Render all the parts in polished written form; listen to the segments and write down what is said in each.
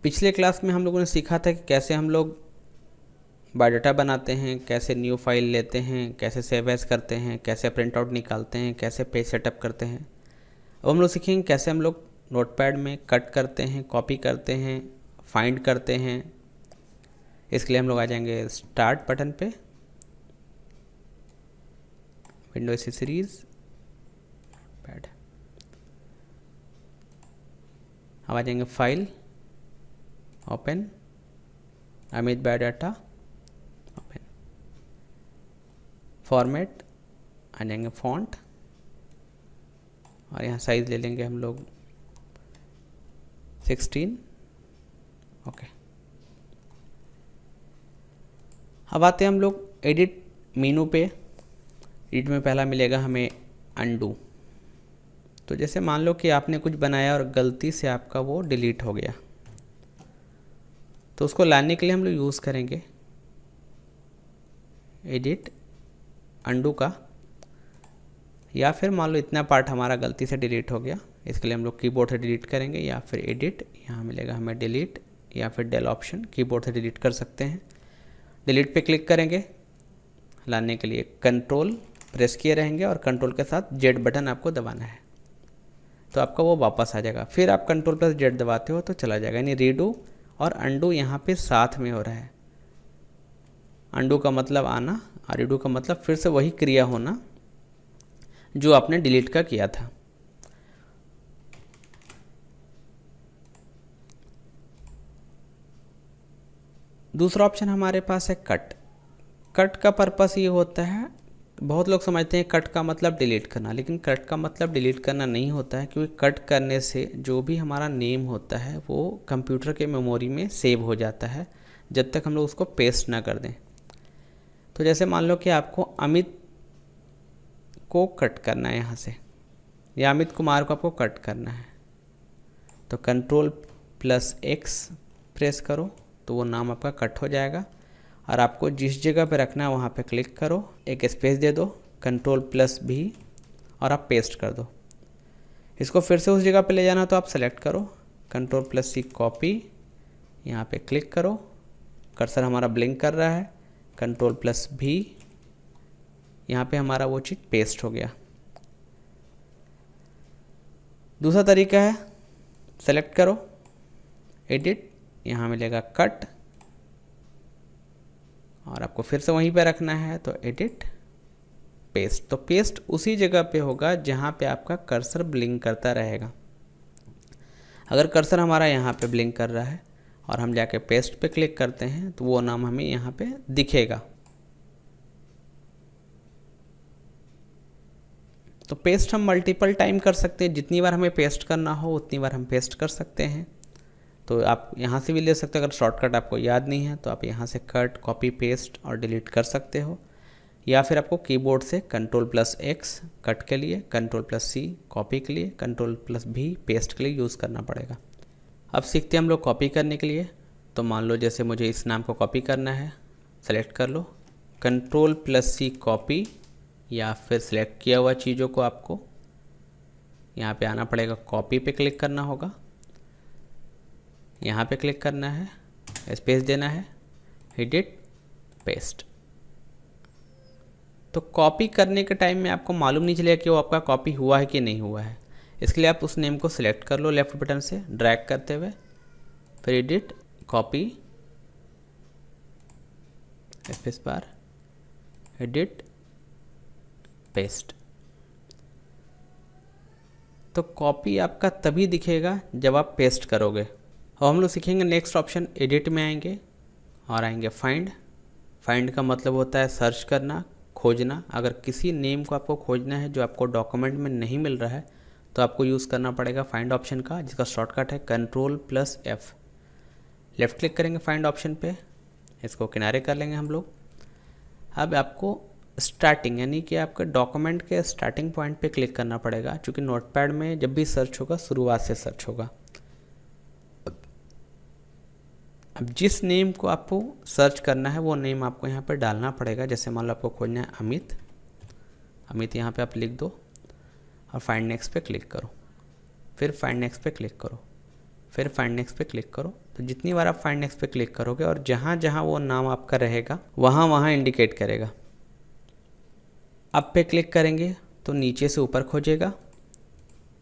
पिछले क्लास में हम लोगों ने सीखा था कि कैसे हम लोग बायोडाटा बनाते हैं, कैसे न्यू फाइल लेते हैं, कैसे सेव एज करते हैं, कैसे प्रिंट आउट निकालते हैं, कैसे पेज सेटअप करते हैं। अब हम लोग सीखेंगे कैसे हम लोग नोटपैड में कट करते हैं, कॉपी करते हैं, फाइंड करते हैं। इसके लिए हम लोग आ जाएंगे स्टार्ट बटन पे, विंडो एक्सेसरीज, पैड। अब आ जाएंगे file, open, Amit biodata, open, format, आ जाएंगे फॉन्ट, और यहाँ साइज ले लेंगे हम लोग 16। ओके, अब आते हैं हम लोग एडिट मेनू पे। एडिट में पहला मिलेगा हमें अनडू। तो जैसे मान लो कि आपने कुछ बनाया और गलती से आपका वो डिलीट हो गया, तो उसको लाने के लिए हम लोग यूज़ करेंगे एडिट अनडू का। या फिर मान लो इतना पार्ट हमारा गलती से डिलीट हो गया, इसके लिए हम लोग कीबोर्ड से डिलीट करेंगे, या फिर एडिट, यहाँ मिलेगा हमें डिलीट, या फिर डेल ऑप्शन, कीबोर्ड से डिलीट कर सकते हैं। डिलीट पे क्लिक करेंगे। लाने के लिए कंट्रोल प्रेस किए रहेंगे और कंट्रोल के साथ जेड बटन आपको दबाना है, तो आपका वो वापस आ जाएगा। फिर आप कंट्रोल प्लस जेड दबाते हो तो चला जाएगा, यानी रीडू और अंडू यहाँ पे साथ में हो रहा है। अंडू का मतलब आना और रीडू का मतलब फिर से वही क्रिया होना जो आपने डिलीट का किया था। दूसरा ऑप्शन हमारे पास है कट। कट का पर्पस ये होता है, बहुत लोग समझते हैं कट का मतलब डिलीट करना, लेकिन कट का मतलब डिलीट करना नहीं होता है, क्योंकि कट करने से जो भी हमारा नेम होता है वो कंप्यूटर के मेमोरी में सेव हो जाता है, जब तक हम लोग उसको पेस्ट ना कर दें। तो जैसे मान लो कि आपको अमित को कट करना है यहाँ से, या अमित कुमार को आपको कट करना है, तो कंट्रोल प्लस एक्स प्रेस करो तो वो नाम आपका कट हो जाएगा। और आपको जिस जगह पे रखना है वहाँ पे क्लिक करो, एक स्पेस दे दो, कंट्रोल प्लस भी, और आप पेस्ट कर दो। इसको फिर से उस जगह पे ले जाना तो आप सेलेक्ट करो, कंट्रोल प्लस सी कॉपी, यहाँ पे क्लिक करो, कर्सर हमारा ब्लिंक कर रहा है, कंट्रोल प्लस भी, यहाँ पे हमारा वो चीज़ पेस्ट हो गया। दूसरा तरीका है, सेलेक्ट करो, एडिट, यहाँ मिलेगा कट, और आपको फिर से वहीं पे रखना है तो एडिट पेस्ट। तो पेस्ट उसी जगह पे होगा जहाँ पे आपका कर्सर ब्लिंक करता रहेगा। अगर कर्सर हमारा यहाँ पे ब्लिंक कर रहा है और हम जाके पेस्ट पे क्लिक करते हैं तो वो नाम हमें यहाँ पे दिखेगा। तो पेस्ट हम मल्टीपल टाइम कर सकते हैं, जितनी बार हमें पेस्ट करना हो उतनी बार हम पेस्ट कर सकते हैं। तो आप यहाँ से भी ले सकते हो, अगर शॉर्टकट आपको याद नहीं है तो आप यहाँ से कट, कॉपी, पेस्ट और डिलीट कर सकते हो। या फिर आपको कीबोर्ड से कंट्रोल प्लस एक्स कट के लिए, कंट्रोल प्लस सी कॉपी के लिए, कंट्रोल प्लस भी पेस्ट के लिए यूज़ करना पड़ेगा। अब सीखते हैं हम लोग कॉपी करने के लिए। तो मान लो जैसे मुझे इस नाम को कॉपी करना है, सेलेक्ट कर लो, कंट्रोल प्लस सी कॉपी, या फिर सेलेक्ट किया हुआ चीज़ों को आपको यहाँ पे आना पड़ेगा, कॉपी पे क्लिक करना होगा, यहाँ पे क्लिक करना है, स्पेस देना है, एडिट पेस्ट। तो कॉपी करने के टाइम में आपको मालूम नहीं चलेगा कि वो आपका कॉपी हुआ है कि नहीं हुआ है। इसके लिए आप उस नेम को सिलेक्ट कर लो लेफ्ट बटन से ड्रैग करते हुए, फिर edit, copy, space bar, edit paste. तो कॉपी आपका तभी दिखेगा जब आप पेस्ट करोगे। अब हम लोग सीखेंगे नेक्स्ट ऑप्शन, एडिट में आएंगे और आएंगे फाइंड। फाइंड का मतलब होता है सर्च करना, खोजना। अगर किसी नेम को आपको खोजना है जो आपको डॉक्यूमेंट में नहीं मिल रहा है तो आपको यूज़ करना पड़ेगा फाइंड ऑप्शन का, जिसका शॉर्टकट है control plus F. Left click करेंगे फाइंड ऑप्शन पे, इसको किनारे कर लेंगे हम लोग। अब आपको स्टार्टिंग यानी कि आपके डॉक्यूमेंट के स्टार्टिंग पॉइंट पे क्लिक करना पड़ेगा, क्योंकि नोटपैड में जब भी सर्च होगा शुरुआत से सर्च होगा। अब जिस नेम को आपको सर्च करना है वो नेम आपको यहाँ पे डालना पड़ेगा। जैसे मान लो आपको खोजना है अमित, अमित यहाँ पे आप लिख दो और फाइंड नेक्स्ट पे क्लिक करो, फिर फाइंड नेक्स्ट पे क्लिक करो, फिर फाइंड नेक्स्ट पे क्लिक करो, तो जितनी बार आप फाइंड नेक्स्ट पे क्लिक करोगे और जहाँ जहाँ वो नाम आपका रहेगा वहाँ वहाँ इंडिकेट करेगा। अब पे क्लिक करेंगे तो नीचे से ऊपर खोजेगा,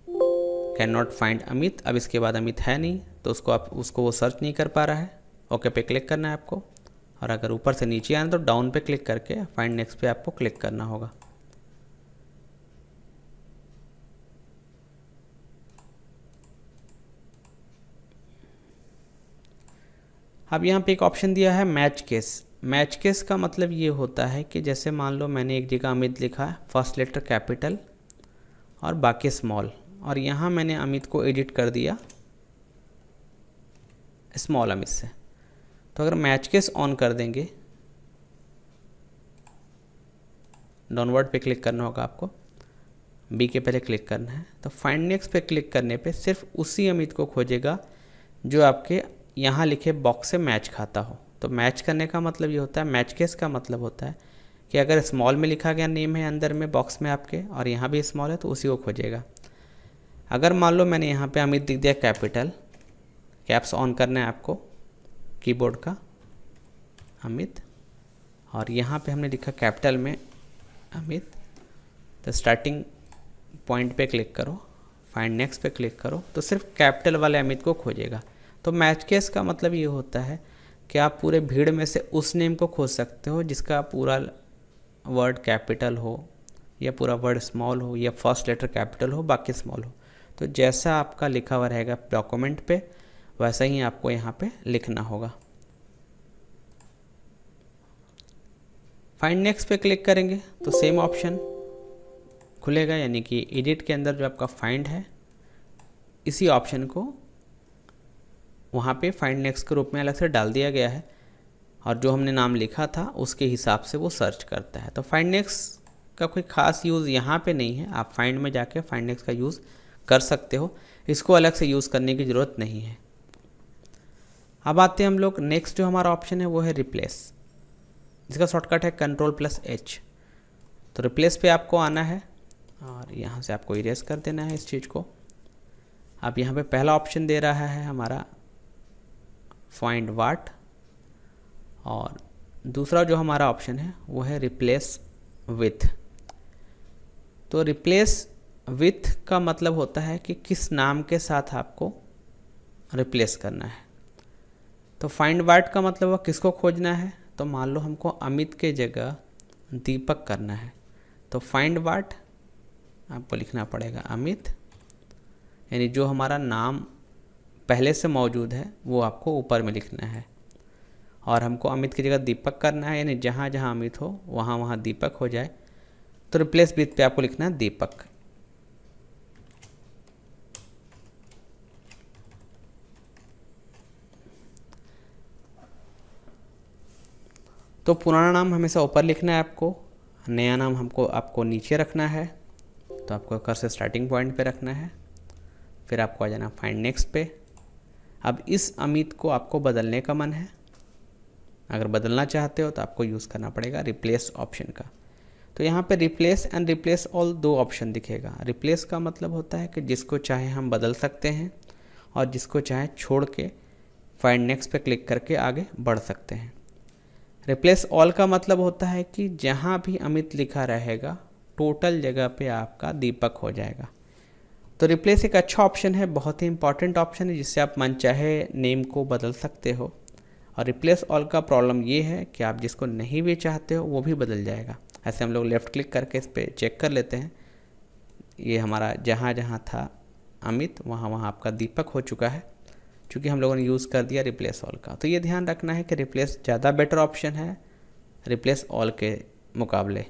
कैन नॉट फाइंड अमित। अब इसके बाद अमित है नहीं तो उसको वो सर्च नहीं कर पा रहा है। ओके पे क्लिक करना है आपको, और अगर ऊपर से नीचे आना तो डाउन पे क्लिक करके फाइंड नेक्स्ट पे आपको क्लिक करना होगा। अब यहाँ पे एक ऑप्शन दिया है मैच केस। मैच केस का मतलब ये होता है कि जैसे मान लो मैंने एक जगह अमित लिखा है, फर्स्ट लेटर कैपिटल और बाकी स्मॉल, और यहाँ मैंने अमित को एडिट कर दिया स्मॉल अमित से। तो अगर मैच केस ऑन कर देंगे, डाउनवर्ड पे क्लिक करना होगा आपको, बी के पहले क्लिक करना है, तो फाइंड नेक्स्ट पे क्लिक करने पे सिर्फ उसी अमित को खोजेगा जो आपके यहाँ लिखे बॉक्स से मैच खाता हो। तो मैच करने का मतलब ये होता है, मैच केस का मतलब होता है कि अगर स्मॉल में लिखा गया नेम है अंदर में बॉक्स में आपके और यहाँ भी स्मॉल है तो उसी को खोजेगा। अगर मान लो मैंने यहाँ पे अमित लिख दिया कैपिटल, कैप्स ऑन करना है आपको कीबोर्ड का, अमित, और यहाँ पे हमने लिखा कैपिटल में अमित, तो स्टार्टिंग पॉइंट पे क्लिक करो, फाइंड नेक्स्ट पे क्लिक करो, तो सिर्फ कैपिटल वाले अमित को खोजेगा। तो मैच केस का मतलब ये होता है कि आप पूरे भीड़ में से उस नेम को खोज सकते हो जिसका पूरा वर्ड कैपिटल हो या पूरा वर्ड स्मॉल हो या फर्स्ट लेटर कैपिटल हो बाकी स्मॉल हो। तो जैसा आपका लिखा हुआ रहेगा डॉक्यूमेंट पे वैसा ही आपको यहाँ पे लिखना होगा। फाइंड नेक्स्ट पे क्लिक करेंगे तो सेम ऑप्शन खुलेगा, यानी कि एडिट के अंदर जो आपका फाइंड है इसी ऑप्शन को वहाँ पे फाइंड नेक्स्ट के रूप में अलग से डाल दिया गया है, और जो हमने नाम लिखा था उसके हिसाब से वो सर्च करता है। तो फाइंड नेक्स्ट का कोई ख़ास यूज़ यहाँ पे नहीं है, आप फाइंड में जाके फाइंड नेक्स्ट का यूज़ कर सकते हो, इसको अलग से यूज़ करने की ज़रूरत नहीं है। अब आते हैं हम लोग नेक्स्ट जो हमारा ऑप्शन है वो है रिप्लेस, जिसका शॉर्टकट है Ctrl+H। तो रिप्लेस पे आपको आना है और यहाँ से आपको इरेज कर देना है इस चीज़ को। अब यहाँ पे पहला ऑप्शन दे रहा है हमारा फाइंड व्हाट, और दूसरा जो हमारा ऑप्शन है वो है रिप्लेस विथ। तो रिप्लेस विथ का मतलब होता है कि किस नाम के साथ आपको रिप्लेस करना है। तो फाइंड व्हाट का मतलब वो किसको खोजना है, तो मान लो हमको अमित के जगह दीपक करना है, तो फाइंड व्हाट आपको लिखना पड़ेगा अमित, यानी जो हमारा नाम पहले से मौजूद है वो आपको ऊपर में लिखना है, और हमको अमित की जगह दीपक करना है, यानी जहाँ जहाँ अमित हो वहाँ वहाँ दीपक हो जाए। तो रिप्लेस विथ पे आपको लिखना है दीपक। तो पुराना नाम हमेशा ऊपर लिखना है आपको, नया नाम आपको नीचे रखना है। तो आपको कर्सर स्टार्टिंग पॉइंट पे रखना है, फिर आपको आ जाना फाइंड नेक्स्ट पे। अब इस अमित को आपको बदलने का मन है, अगर बदलना चाहते हो तो आपको यूज़ करना पड़ेगा रिप्लेस ऑप्शन का। तो यहाँ पे रिप्लेस एंड रिप्लेस ऑल दो ऑप्शन दिखेगा। रिप्लेस का मतलब होता है कि जिसको चाहे हम बदल सकते हैं और जिसको चाहे छोड़ के फाइंड नेक्स्ट पे क्लिक करके आगे बढ़ सकते हैं। रिप्लेस ऑल का मतलब होता है कि जहाँ भी अमित लिखा रहेगा टोटल जगह पे आपका दीपक हो जाएगा। तो रिप्लेस एक अच्छा ऑप्शन है, बहुत ही इंपॉर्टेंट ऑप्शन है, जिससे आप मनचाहे नेम को बदल सकते हो। और रिप्लेस ऑल का प्रॉब्लम ये है कि आप जिसको नहीं भी चाहते हो वो भी बदल जाएगा। ऐसे हम लोग लेफ़्ट क्लिक करके इस पर चेक कर लेते हैं, ये हमारा जहाँ जहाँ था अमित वहाँ वहाँ आपका दीपक हो चुका है, क्योंकि हम लोगों ने यूज़ कर दिया रिप्लेस ऑल का। तो ये ध्यान रखना है कि रिप्लेस ज़्यादा बेटर ऑप्शन है रिप्लेस ऑल के मुकाबले।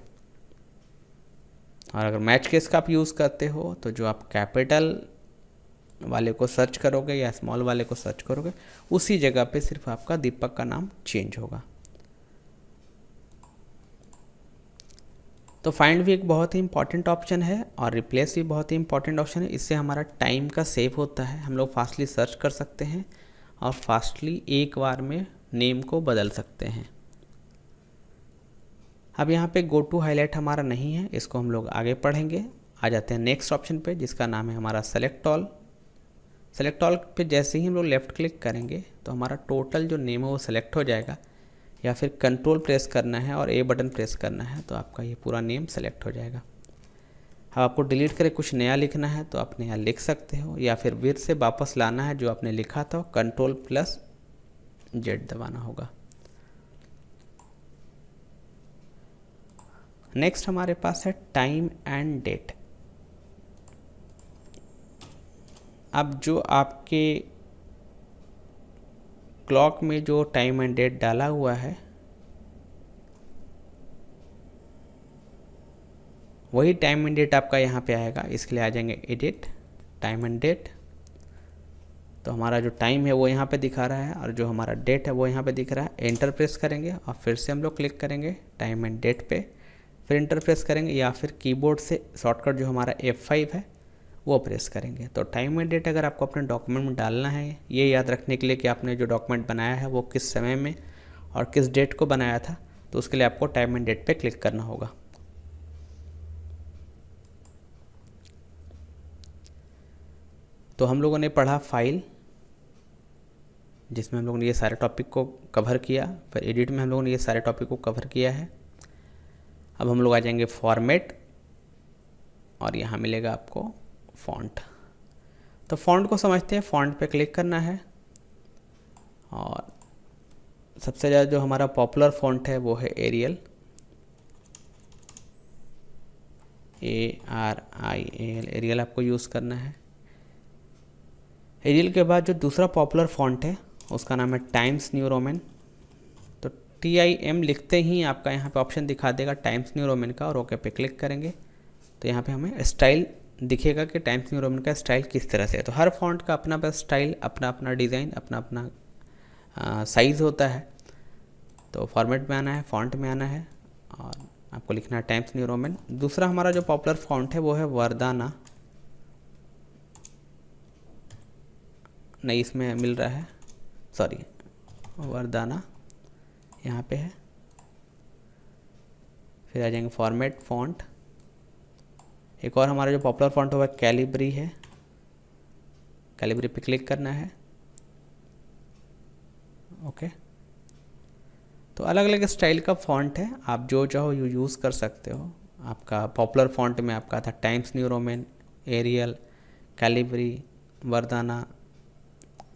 और अगर मैच केस का आप यूज़ करते हो तो जो आप कैपिटल वाले को सर्च करोगे या स्मॉल वाले को सर्च करोगे उसी जगह पे सिर्फ आपका दीपक का नाम चेंज होगा। तो फाइंड भी एक बहुत ही इंपॉर्टेंट ऑप्शन है और रिप्लेस भी बहुत ही इंपॉर्टेंट ऑप्शन है। इससे हमारा टाइम का सेव होता है, हम लोग फास्टली सर्च कर सकते हैं और फास्टली एक बार में नेम को बदल सकते हैं। अब यहाँ पे गो टू हाईलाइट हमारा नहीं है, इसको हम लोग आगे पढ़ेंगे। आ जाते हैं नेक्स्ट ऑप्शन पे, जिसका नाम है हमारा सेलेक्ट ऑल। सेलेक्ट ऑल पे जैसे ही हम लोग लेफ़्ट क्लिक करेंगे तो हमारा टोटल जो नेम है वो सेलेक्ट हो जाएगा, या फिर कंट्रोल प्रेस करना है और ए बटन प्रेस करना है तो आपका ये पूरा नेम सेलेक्ट हो जाएगा। अब आपको डिलीट करके कुछ नया लिखना है तो आप नया लिख सकते हो, या फिर फिर से वापस लाना है जो आपने लिखा था, Ctrl+Z दबाना होगा। नेक्स्ट हमारे पास है टाइम एंड डेट। अब जो आपके क्लॉक में जो टाइम एंड डेट डाला हुआ है वही टाइम एंड डेट आपका यहाँ पे आएगा। इसके लिए आ जाएंगे एडिट, टाइम एंड डेट। तो हमारा जो टाइम है वो यहाँ पे दिखा रहा है और जो हमारा डेट है वो यहाँ पे दिख रहा है। एंटर प्रेस करेंगे और फिर से हम लोग क्लिक करेंगे टाइम एंड डेट पे, फिर एंटर प्रेस करेंगे, या फिर कीबोर्ड से शॉर्टकट जो हमारा F5 है वो प्रेस करेंगे। तो टाइम एंड डेट अगर आपको अपने डॉक्यूमेंट में डालना है, ये याद रखने के लिए कि आपने जो डॉक्यूमेंट बनाया है वो किस समय में और किस डेट को बनाया था, तो उसके लिए आपको टाइम एंड डेट पे क्लिक करना होगा। तो हम लोगों ने पढ़ा फाइल, जिसमें हम लोगों ने ये सारे टॉपिक को कवर किया, फिर एडिट में हम लोगों ने ये सारे टॉपिक को कवर किया है। अब हम लोग आ जाएंगे फॉर्मेट और यहाँ मिलेगा आपको फ़ॉन्ट। तो फ़ॉन्ट को समझते हैं, फ़ॉन्ट पे क्लिक करना है और सबसे ज़्यादा जो हमारा पॉपुलर फ़ॉन्ट है वो है एरियल, ARIAL, एरियल आपको यूज़ करना है। एरियल के बाद जो दूसरा पॉपुलर फ़ॉन्ट है उसका नाम है टाइम्स न्यू रोमन। तो TIM लिखते ही आपका यहाँ पे ऑप्शन दिखा देगा टाइम्स न्यू रोमन का, और ओके पे क्लिक करेंगे तो यहाँ पे हमें स्टाइल दिखेगा कि टाइम्स न्यू रोमन का स्टाइल किस तरह से है। तो हर फॉन्ट का अपना अपना स्टाइल, अपना अपना डिज़ाइन, अपना अपना साइज़ होता है। तो फॉर्मेट में आना है, फॉन्ट में आना है और आपको लिखना है टाइम्स न्यू रोमन। दूसरा हमारा जो पॉपुलर फॉन्ट है वो है वर्दाना, नहीं इसमें मिल रहा है, सॉरी वर्दाना यहाँ पे है। फिर आ जाएंगे फॉर्मेट फॉन्ट। एक और हमारा जो पॉपुलर फॉन्ट हुआ कैलिब्री है, कैलिब्री पे क्लिक करना है, ओके। तो अलग अलग स्टाइल का फॉन्ट है, आप जो चाहो यूज़ कर सकते हो। आपका पॉपुलर फॉन्ट में आपका था Times New Roman, Arial, Calibri, Verdana,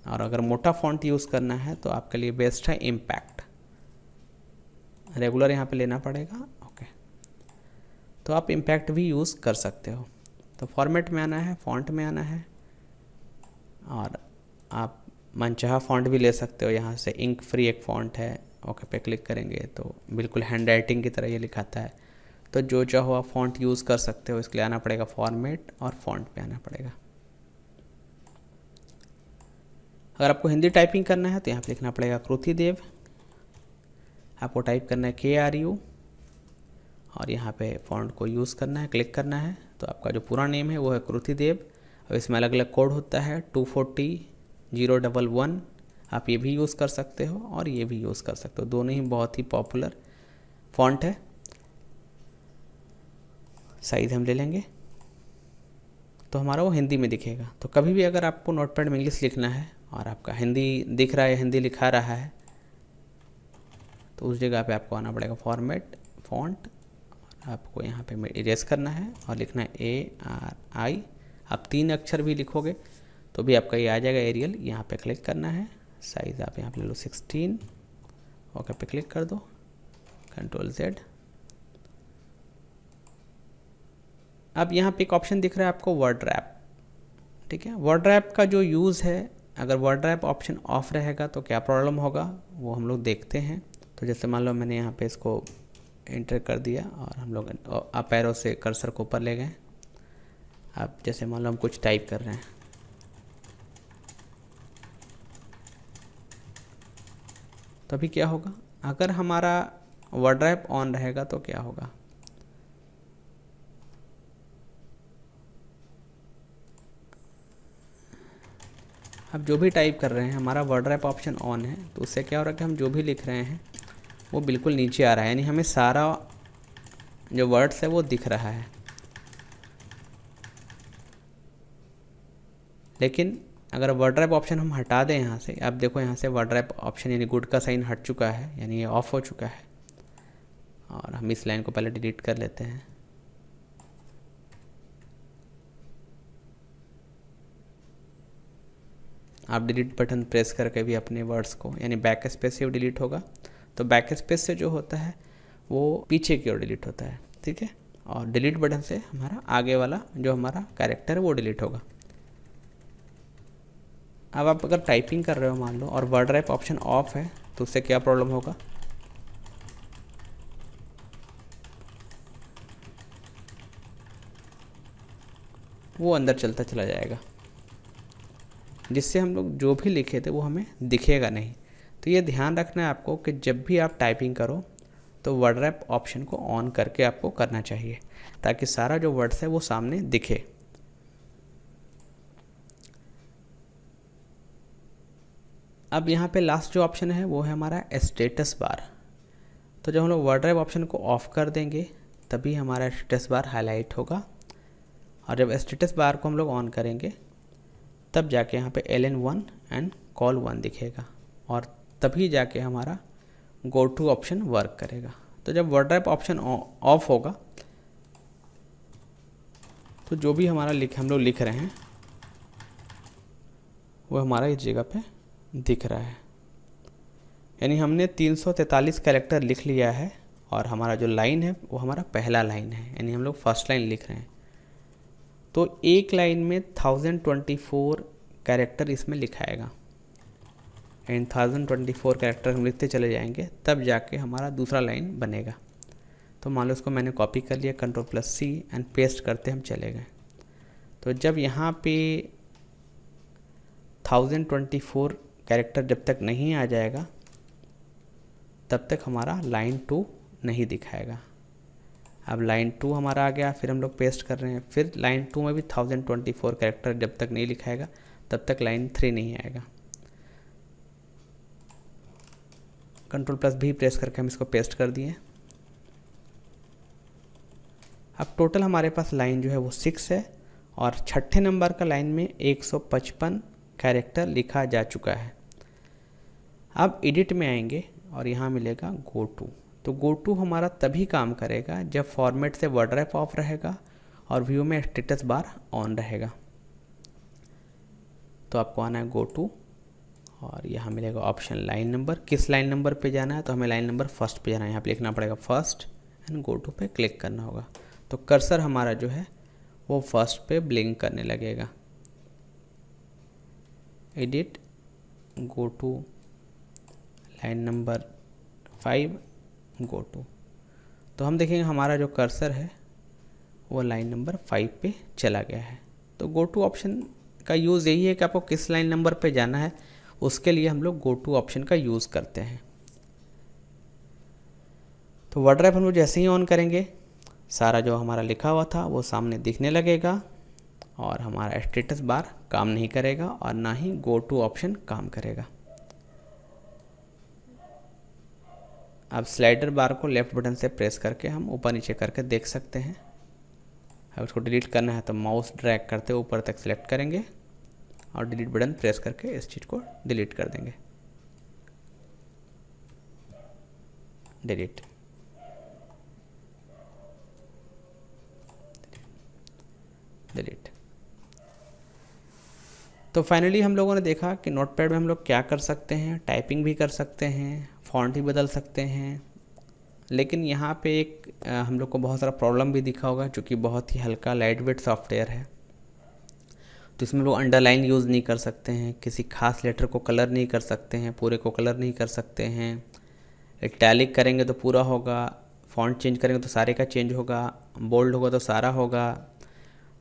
और अगर मोटा फॉन्ट यूज़ करना है तो आपके लिए बेस्ट है इम्पैक्ट, रेगुलर यहाँ पे लेना पड़ेगा, ओके। तो आप इम्पैक्ट भी यूज़ कर सकते हो। तो फॉर्मेट में आना है, फॉन्ट में आना है, और आप मनचाहा फॉन्ट भी ले सकते हो यहाँ से। इंक फ्री एक फ़ॉन्ट है, ओके पे क्लिक करेंगे तो बिल्कुल हैंड राइटिंग की तरह ये लिखाता है। तो जो चाहो आप फॉन्ट यूज़ कर सकते हो। इसके लिए आना पड़ेगा फॉर्मेट और फॉन्ट पे आना पड़ेगा। अगर आपको हिंदी टाइपिंग करना है तो यहाँ पे लिखना पड़ेगा कृतिदेव, आपको टाइप करना है KRU और यहाँ पे फॉन्ट को यूज़ करना है, क्लिक करना है। तो आपका जो पूरा नेम है वो है कृतिदेव, और इसमें अलग अलग कोड होता है 240-011, आप ये भी यूज़ कर सकते हो और ये भी यूज़ कर सकते हो, दोनों ही बहुत ही पॉपुलर फॉन्ट है। साइज़ हम ले लेंगे तो हमारा वो हिंदी में दिखेगा। तो कभी भी अगर आपको नोटपैड में इंग्लिश लिखना है और आपका हिंदी दिख रहा है, हिंदी लिखा रहा है, तो उस जगह पे आपको आना पड़ेगा फॉर्मेट फॉन्ट, और आपको यहाँ पे इरेज करना है और लिखना है ARI। आप 3 अक्षर भी लिखोगे तो भी आपका ये आ जाएगा एरियल। यहाँ पे क्लिक करना है, साइज़ आप यहाँ पे ले लो 16, ओके पे क्लिक कर दो, Ctrl+Z। अब यहाँ पे एक ऑप्शन दिख रहा है आपको वर्ड रैप, ठीक है। वर्ड रैप का जो यूज़ है, अगर वर्ड रैप ऑप्शन ऑफ रहेगा तो क्या प्रॉब्लम होगा वो हम लोग देखते हैं। तो जैसे मान लो मैंने यहाँ पे इसको एंटर कर दिया और हम लोग अप एरो से कर्सर को ऊपर ले गए। अब जैसे मान लो हम कुछ टाइप कर रहे हैं, तो अभी क्या होगा, अगर हमारा वर्ड रैप ऑन रहेगा तो क्या होगा, अब जो भी टाइप कर रहे हैं हमारा वर्ड रैप ऑप्शन ऑन है, तो उससे क्या हो रहा है कि हम जो भी लिख रहे हैं वो बिल्कुल नीचे आ रहा है, यानी हमें सारा जो वर्ड्स है वो दिख रहा है। लेकिन अगर वर्ड रैप ऑप्शन हम हटा दें यहाँ से, अब देखो यहाँ से वर्ड रैप ऑप्शन यानी गुड का साइन हट चुका है, यानी ये ऑफ हो चुका है। और हम इस लाइन को पहले डिलीट कर लेते हैं। आप डिलीट बटन प्रेस करके भी अपने वर्ड्स को, यानी बैक स्पेस से डिलीट होगा, तो बैक स्पेस से जो होता है वो पीछे की ओर डिलीट होता है, ठीक है। और डिलीट बटन से हमारा आगे वाला जो हमारा कैरेक्टर है वो डिलीट होगा। अब आप अगर टाइपिंग कर रहे हो मान लो और वर्ड रैप ऑप्शन ऑफ है, तो उससे क्या प्रॉब्लम होगा, वो अंदर चलता चला जाएगा, जिससे हम लोग जो भी लिखे थे वो हमें दिखेगा नहीं। तो ये ध्यान रखना है आपको कि जब भी आप टाइपिंग करो तो वर्ड रैप ऑप्शन को ऑन करके आपको करना चाहिए, ताकि सारा जो वर्ड्स है वो सामने दिखे। अब यहाँ पे लास्ट जो ऑप्शन है वो है हमारा स्टेटस बार। तो जब हम लोग वर्ड रैप ऑप्शन को ऑफ कर देंगे तभी हमारा स्टेटस बार हाईलाइट होगा, और जब स्टेटस बार को हम लोग ऑन करेंगे तब जाके यहाँ पे ln1 एंड call1 दिखेगा, और तभी जाके हमारा गो टू ऑप्शन वर्क करेगा। तो जब वर्ड रैप ऑप्शन ऑफ होगा तो जो भी हमारा हम लोग लिख रहे हैं वो हमारा इस जगह पे दिख रहा है, यानी हमने 343 कैरेक्टर लिख लिया है, और हमारा जो लाइन है वो हमारा पहला लाइन है, यानी हम लोग फर्स्ट लाइन लिख रहे हैं। तो एक लाइन में 1024 कैरेक्टर इसमें लिखाएगा, एंड 1024 कैरेक्टर हम लिखते चले जाएंगे तब जाके हमारा दूसरा लाइन बनेगा। तो मान लो इसको मैंने कॉपी कर लिया, Ctrl+C एंड पेस्ट करते हम चले गए। तो जब यहाँ पे 1024 कैरेक्टर जब तक नहीं आ जाएगा तब तक हमारा लाइन 2 नहीं दिखाएगा। अब लाइन 2 हमारा आ गया, फिर हम लोग पेस्ट कर रहे हैं, फिर लाइन 2 में भी 1024 कैरेक्टर जब तक नहीं लिखाएगा तब तक लाइन 3 नहीं आएगा। Ctrl+V प्रेस करके हम इसको पेस्ट कर दिए। अब टोटल हमारे पास लाइन जो है वो 6 है, और छठे नंबर का लाइन में 155 कैरेक्टर लिखा जा चुका है। अब एडिट में आएंगे और यहाँ मिलेगा गो टू। तो गो टू हमारा तभी काम करेगा जब फॉर्मेट से वर्ड रैप ऑफ रहेगा और व्यू में स्टेटस बार ऑन रहेगा। तो आपको आना है गो टू, और यहाँ मिलेगा ऑप्शन लाइन नंबर। किस लाइन नंबर पे जाना है, तो हमें लाइन नंबर फर्स्ट पे जाना है, यहाँ पे लिखना पड़ेगा फर्स्ट एंड गो टू पे क्लिक करना होगा। तो कर्सर हमारा जो है वो फर्स्ट पे ब्लिंक करने लगेगा। Edit, go to, line number 5, go to. तो हम देखेंगे हमारा जो कर्सर है वो लाइन नंबर 5 पे चला गया है। तो गो टू ऑप्शन का यूज़ यही है कि आपको किस लाइन नंबर पे जाना है, उसके लिए हम लोग गो टू ऑप्शन का यूज़ करते हैं। तो वर्ड रैप हम लोग जैसे ही ऑन करेंगे सारा जो हमारा लिखा हुआ था वो सामने दिखने लगेगा, और हमारा स्टेटस बार काम नहीं करेगा और ना ही गो टू ऑप्शन काम करेगा। अब स्लाइडर बार को लेफ्ट बटन से प्रेस करके हम ऊपर नीचे करके देख सकते हैं। अब इसको डिलीट करना है तो माउस ड्रैग करते ऊपर तक सिलेक्ट करेंगे और डिलीट बटन प्रेस करके इस चीज़ को डिलीट कर देंगे। Delete, delete. तो फाइनली हम लोगों ने देखा कि नोटपैड में हम लोग क्या कर सकते हैं, टाइपिंग भी कर सकते हैं, फॉन्ट भी बदल सकते हैं। लेकिन यहाँ पे एक हम लोग को बहुत सारा प्रॉब्लम भी दिखा होगा, क्योंकि बहुत ही हल्का लाइट वेट सॉफ्टवेयर है। तो इसमें लोग अंडरलाइन यूज़ नहीं कर सकते हैं, किसी खास लेटर को कलर नहीं कर सकते हैं, पूरे को कलर नहीं कर सकते हैं। इटैलिक करेंगे तो पूरा होगा, फॉन्ट चेंज करेंगे तो सारे का चेंज होगा, बोल्ड होगा तो सारा होगा।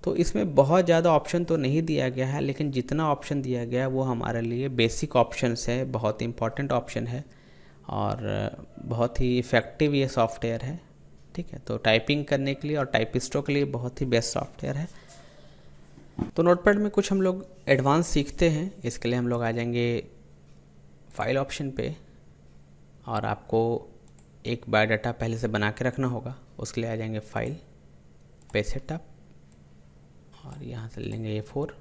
तो इसमें बहुत ज़्यादा ऑप्शन तो नहीं दिया गया है, लेकिन जितना ऑप्शन दिया गया है वो हमारे लिए बेसिक ऑप्शंस है, बहुत इंपॉर्टेंट ऑप्शन है और बहुत ही इफ़ेक्टिव ये सॉफ्टवेयर है। ठीक है, तो टाइपिंग करने के लिए और टाइपिस्टों के लिए बहुत ही बेस्ट सॉफ्टवेयर है। तो नोटपैड में कुछ हम लोग एडवांस सीखते हैं, इसके लिए हम लोग आ जाएंगे फाइल ऑप्शन पे, और आपको एक बायोडाटा पहले से बना के रखना होगा। उसके लिए आ जाएंगे फाइल पे, सेटअप, और यहाँ से लेंगे A4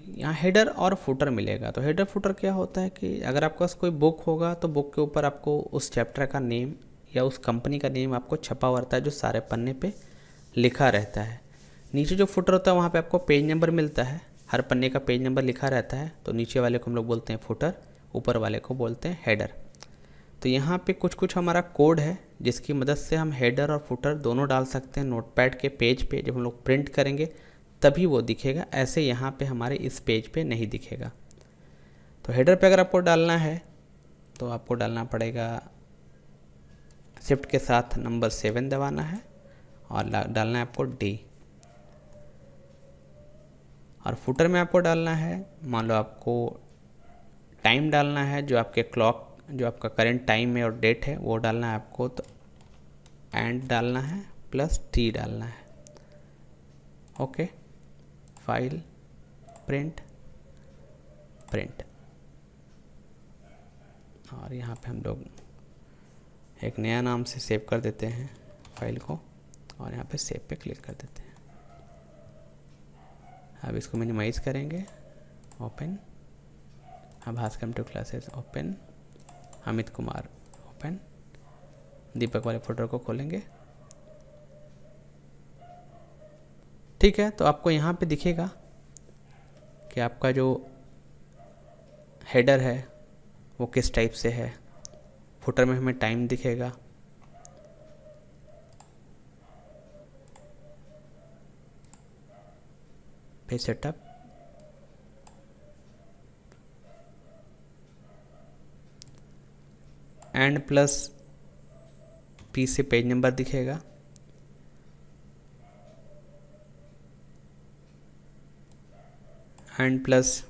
यहाँ हेडर और फुटर मिलेगा। तो हेडर फुटर क्या होता है कि अगर आपके पास कोई बुक होगा तो बुक के ऊपर आपको उस चैप्टर का नेम या उस कंपनी का नेम आपको छपा हुआ रहता है, जो सारे पन्ने पे लिखा रहता है। नीचे जो फुटर होता है वहाँ पे आपको पेज नंबर मिलता है, हर पन्ने का पेज नंबर लिखा रहता है। तो नीचे वाले को हम लोग बोलते हैं फुटर, ऊपर वाले को बोलते हैं हेडर। तो यहाँ पे कुछ कुछ हमारा कोड है जिसकी मदद से हम हेडर और फुटर दोनों डाल सकते हैं नोटपैड के पेज पे। जब हम लोग प्रिंट करेंगे तभी वो दिखेगा, ऐसे यहाँ पे हमारे इस पेज पे नहीं दिखेगा। तो हेडर पे अगर आपको डालना है तो आपको डालना पड़ेगा, शिफ्ट के साथ नंबर 7 दबाना है और डालना है आपको डी। और फुटर में आपको डालना है, मान लो आपको टाइम डालना है, जो आपके क्लॉक, जो आपका करंट टाइम है और डेट है वो डालना है आपको। तो एंड डालना है प्लस टी डालना है। Okay, file, print, print. और यहाँ पे हम लोग एक नया नाम से सेव कर देते हैं फाइल को और यहाँ पे सेव पे क्लिक कर देते हैं। अब इसको मिनिमाइज़ करेंगे, ओपन। अब Bhaskar two classes open, Amit Kumar open, Deepak वाले फोल्डर को खोलेंगे। ठीक है, तो आपको यहाँ पे दिखेगा कि आपका जो हेडर है वो किस टाइप से है। फुटर में हमें टाइम दिखेगा, page setup, and plus P से पेज नंबर दिखेगा, एंड प्लस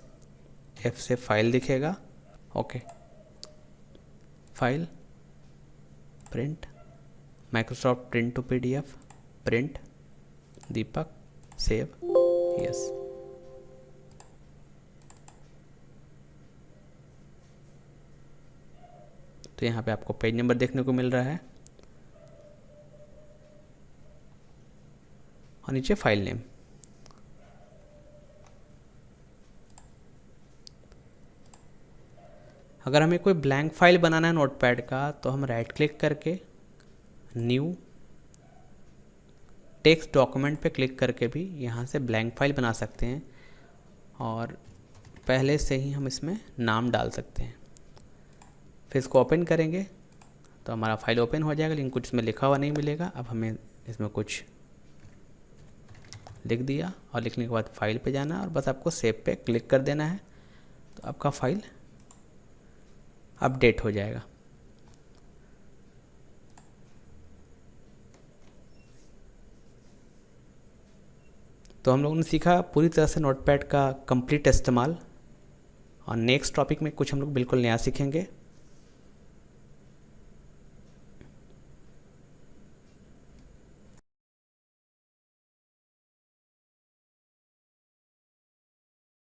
एफ से फाइल दिखेगा। Okay, file, print, Microsoft print to PDF, print, Deepak, save, yes. तो यहाँ पे आपको पेज नंबर देखने को मिल रहा है और नीचे फाइल नेम। अगर हमें कोई ब्लैंक फाइल बनाना है नोटपैड का तो हम राइट क्लिक करके न्यू टेक्स्ट डॉक्यूमेंट पे क्लिक करके भी यहाँ से ब्लैंक फाइल बना सकते हैं और पहले से ही हम इसमें नाम डाल सकते हैं। फिर इसको ओपन करेंगे तो हमारा फाइल ओपन हो जाएगा, लेकिन कुछ इसमें लिखा हुआ नहीं मिलेगा। अब हमें इसमें कुछ लिख दिया और लिखने के बाद फाइल पे जाना और बस आपको सेव पे क्लिक कर देना है, तो आपका फाइल अपडेट हो जाएगा। तो हम लोगों ने सीखा पूरी तरह से नोटपैड का कंप्लीट इस्तेमाल, और नेक्स्ट टॉपिक में कुछ हम लोग बिल्कुल नया सीखेंगे।